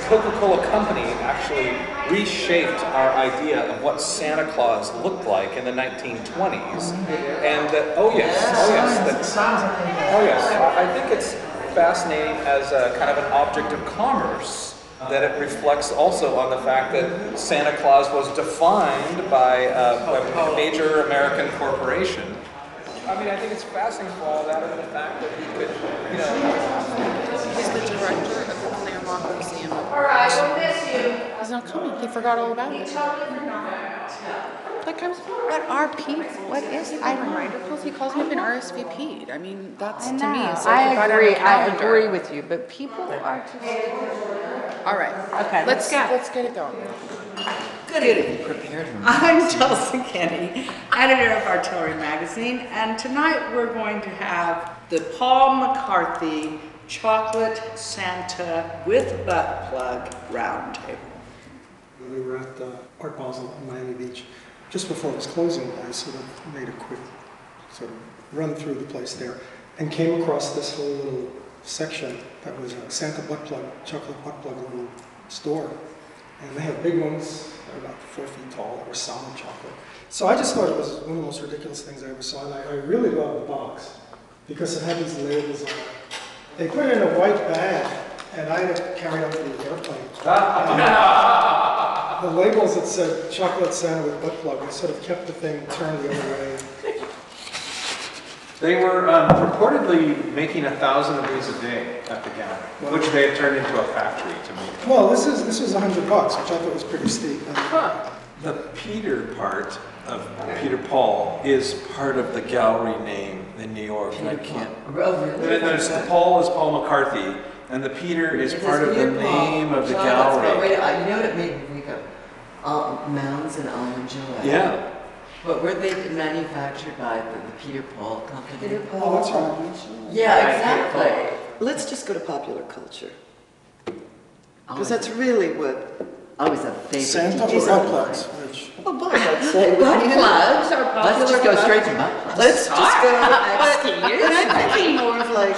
Coca-Cola Company actually reshaped our idea of what Santa Claus looked like in the 1920s. And that, I think it's fascinating as a kind of an object of commerce, that it reflects also on the fact that Santa Claus was defined by a major American corporation. I mean, I think it's fascinating for all that, and the fact that he could, you know... He's the director of the Claremont Museum. All right, we'll miss you. He's not coming. He forgot all about it. Like, what RP? What is item writer calls? He calls me an RSVP'd. I mean, that's to me. It's like I agree with you, but people are just... All right. Okay, let's get it going. Good evening. I'm Tulsa Kinney, editor of Artillery Magazine, and tonight we're going to have the Paul McCarthy Chocolate Santa with Butt Plug Roundtable. We were at Art Basel in Miami Beach. Just before it was closing, I sort of made a quick sort of run through the place there and came across this whole little section that was a Santa butt plug, chocolate butt plug little store. And they had big ones, they're about 4 feet tall, that were solid chocolate. So I just thought it was one of the most ridiculous things I ever saw, and I really loved the box because it had these labels on it. They put it in a white bag, and I had to carry it up to the airplane. The labels that said chocolate Santa with butt plug, it sort of kept the thing turned the other way. They were reportedly making 1,000 of these a day at the gallery, which they had turned into a factory to make. Well, this was $100, which I thought was pretty steep. The Peter part of Peter Paul is part of the gallery name in New York. And I can't. There's the Paul is Paul McCarthy, and the Peter is part of the name of the gallery. You know what it made me think of? Mounds and almond joy. Yeah. But were they manufactured by the Peter Paul company? Peter Paul. Oh, that's right. Yeah, exactly. Let's just go to popular culture. Because that's really what... Always a favorite. Santa or butt plugs? Which? Well, both, I'd say. Butt plugs are popular. Let's just go straight to butt plugs. Let's just go... But I'm thinking more of like,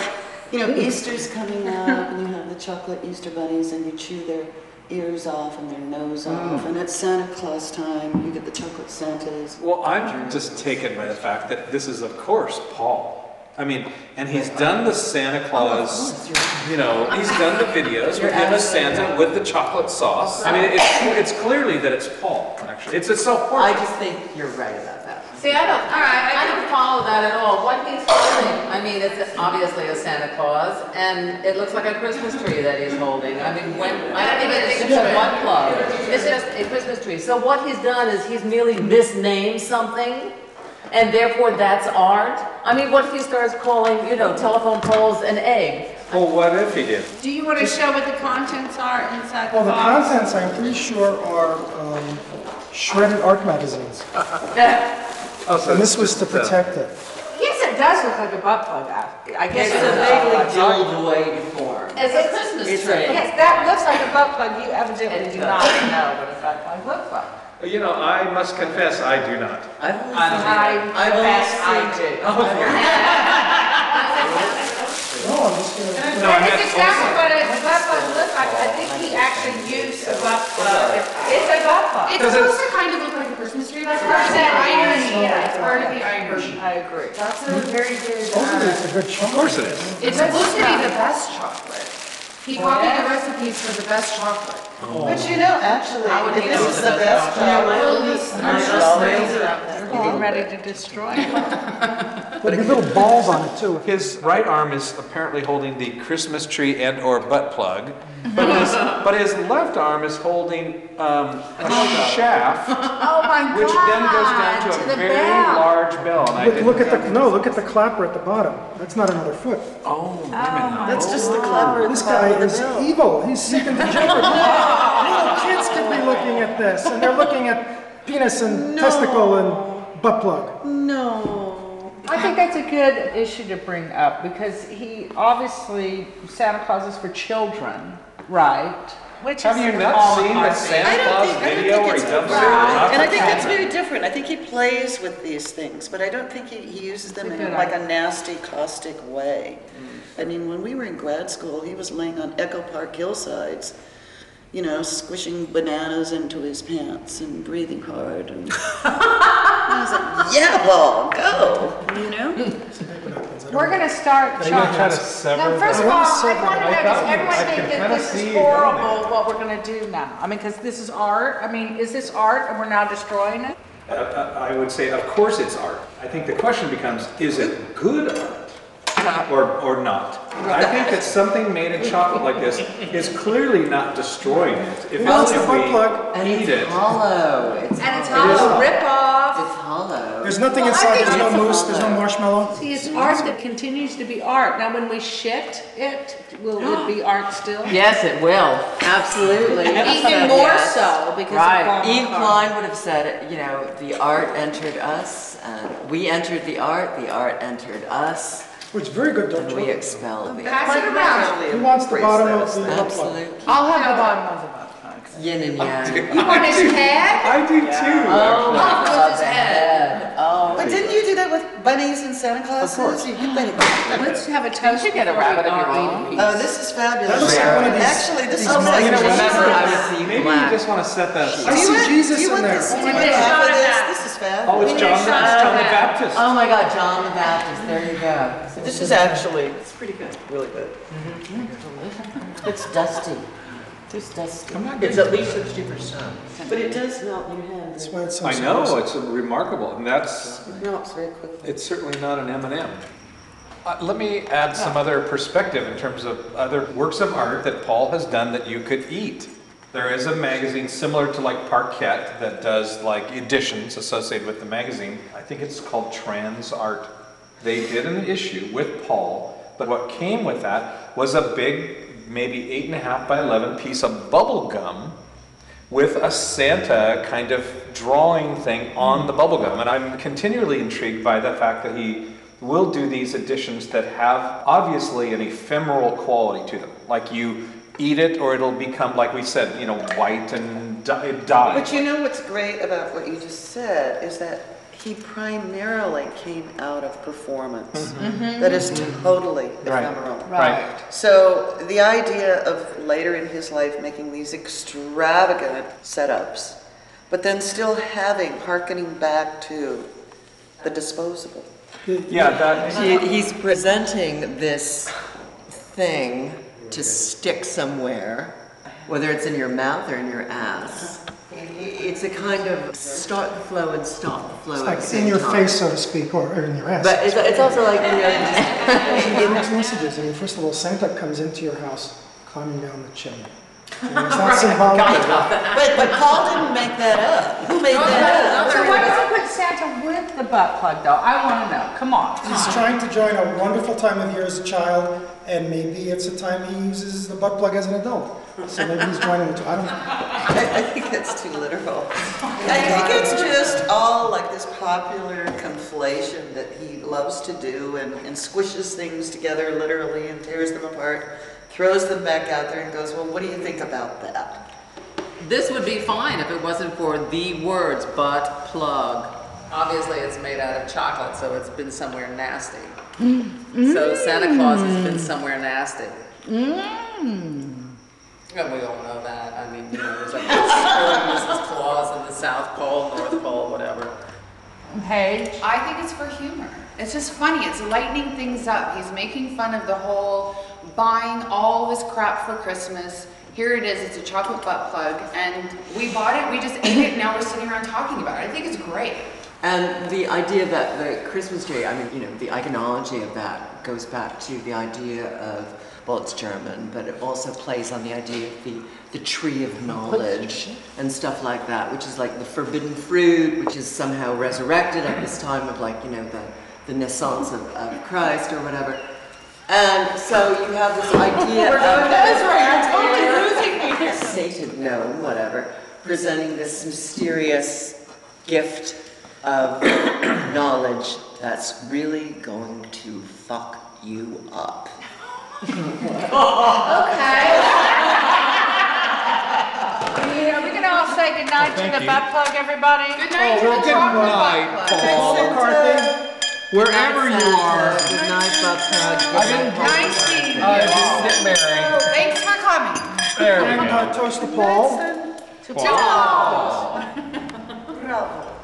you know, Easter's coming up, and you have the chocolate Easter bunnies, and you chew their ears off and their nose off, and it's Santa Claus time, you get the chocolate Santas. Well, I'm just taken by the fact that this is, of course, Paul. I mean, and he's done the Santa Claus, you know, he's done the videos with him as Santa with the chocolate sauce. I mean, it's clearly that it's Paul, actually. It's a self-portrait. I just think you're right about that. See, I don't follow that at all. What he's holding, I mean, it's obviously a Santa Claus, and it looks like a Christmas tree that he's holding. I mean, I don't even think it's a butt plug. It's just a Christmas tree. So what he's done is he's merely misnamed something, and therefore that's art. I mean, what if he starts calling, you know, telephone poles an egg? Well, what if he did? Do you want to show what the contents are inside Well, the the box? contents, I'm pretty sure, are shredded art magazines. And this was to protect it. Yes, it does look like a butt plug. I guess It's a vaguely dulled way form. It's a Christmas tree. Yes, that looks like a butt plug. You evidently do not know what a butt plug looks like. You know, I must confess, I do not. I confess I do. No, I'm just going to... It's exactly what a butt plug looks like. I think he actually used a butt plug. It's a butt plug. It's supposed to kind of look like a Christmas tree. That's part of that irony. Yeah, it's part of the irony. I agree. That's a very good... Hopefully it's a good chocolate. Of course it is. It's supposed to be the best chocolate. He copied the recipes for the best chocolate. But you know, actually, if this is the best We're ready to destroy it. There'll be little balls on it, too. His right arm is apparently holding the Christmas tree and or butt plug, but his left arm is holding a shaft, Oh my God! which then goes down to a very large bell. And I didn't Look at the clapper at the bottom. That's not another foot. Oh, wait a minute. That's just the clapper at This the bottom guy of the is bell. evil. He's seeking the jeopardy. Little kids could be looking at this, and they're looking at penis and testicle and butt plug. No. I think that's a good issue to bring up because he obviously Santa Claus is for children, right? Which Have is you the not Paul seen the McCarthy. Santa Claus video where he dumps it in the And I think chocolate? that's very different. I think he plays with these things, but I don't think he uses them in like a nasty, caustic way. I mean, when we were in grad school, he was laying on Echo Park hillsides, you know, squishing bananas into his pants and breathing hard. And I was like, yeah, Paul, go, you know? We're gonna start. Are you gonna try to sever? Now, first the- of all, sever I want to I know, thought does you- everyone I think can that kinda this see is you doing horrible, it. what we're gonna do now? I mean, because this is art. I mean, is this art and we're now destroying it? I would say, of course it's art. I think the question becomes, is it good art? Or not. I think that something made of chocolate like this is clearly not destroying it. If Well, it's if the butt we plug. And eat it's it. hollow. And it's hollow. hollow, rip off. It's hollow. There's nothing Well, I inside, think there's no it's mousse, there's no marshmallow. See, it's art that continues to be art. Now, when we shit it, will it be art still? Yes, it will. Absolutely. Even more so because Right. of Paul Eve McCarthy. Klein would have said, you know, the art entered us, and we entered the art entered us, Which is very good, don't and you? we expelled the Pass it around. Who wants the bottom of the butt plug? absolute I'll have the bottom of the butt plug. yin and yang. You want his head? I do too. Oh, I'll put love his the head. Oh. But didn't you do that with bunnies and Santa Clauses? You better. Let's have a You toast. should get a rabbit of your own. Oh, this is fabulous. That looks like one of these- Actually, this is these nice. You know, Remember, I maybe, was the maybe black. you just want to set that I aside. see Jesus Do you in want there. this? Do you want want a half shot of of this? that? This is fab. Oh, it's John the Baptist. Oh my God, John the Baptist, there you go. This is actually, it's pretty good, really good. It's dusty. It's dusty. It's at least 60%. But it does melt in your hand. That's why it's so I know, expensive. it's remarkable, and that's, It melts very quickly. it's certainly not an M&M. Let me add some other perspective in terms of other works of art that Paul has done that you could eat. There is a magazine similar to like Parquet that does like editions associated with the magazine. I think it's called Trans Art. They did an issue with Paul, but what came with that was a big, maybe 8.5 by 11 piece of bubble gum with a Santa kind of drawing thing on the bubble gum. And I'm continually intrigued by the fact that he will do these editions that have obviously an ephemeral quality to them. Like you eat it or it'll become, like we said, you know, white and die. But you know what's great about what you just said is that he primarily came out of performance. That is totally ephemeral. Right. So the idea of later in his life making these extravagant setups, but then still harkening back to the disposable. Yeah, that. He's presenting this thing to stick somewhere, whether it's in your mouth or in your ass. It's a kind of start the flow and stop the flow. It's at like the in same your time. face, so to speak, or in your ass. But it's also like, you know, It makes messages. I mean, first of all, Santa comes into your house climbing down the chimney. I mean, it's not symbolic. But Paul didn't make that up. Who made that up? So why does he put Santa with the butt plug though? I want to know. Come on. He's trying to join a wonderful time of year as a child, and maybe it's a time he uses the butt plug as an adult. So maybe he's joining the two. I don't know. I think that's too literal. I think it's just all like this popular conflation that he loves to do and squishes things together literally and tears them apart, throws them back out there and goes, well, what do you think about that? This would be fine if it wasn't for the words butt plug. Obviously, it's made out of chocolate, so it's been somewhere nasty. So Santa Claus has been somewhere nasty. And we all know that. I mean, you know, there's like Mrs. Claus in the South Pole, North Pole, whatever. Paige? I think it's for humor. It's just funny. It's lightening things up. He's making fun of the whole buying all this crap for Christmas. Here it is. It's a chocolate butt plug, and we bought it. We just ate it. Now we're sitting around talking about it. I think it's great. and the idea that the Christmas tree, I mean, you know, the iconology of that goes back to the idea of, well, it's German, but it also plays on the idea of the tree of knowledge and stuff like that, which is like the forbidden fruit, which is somehow resurrected at this time of, like, you know, the naissance of Christ or whatever. And so you have this idea of sated gnome, whatever, presenting this mysterious gift of knowledge that's really going to fuck you up. Okay. Are we gonna all say goodnight to the butt plug, everybody? Good night to well, the good chocolate night, butt plug. Paul McCarthy. Wherever you are. Good night, Buck Hug. I didn't Nice seeing you. Get married. Thanks for coming. And toast to Paul. Ciao. Bravo.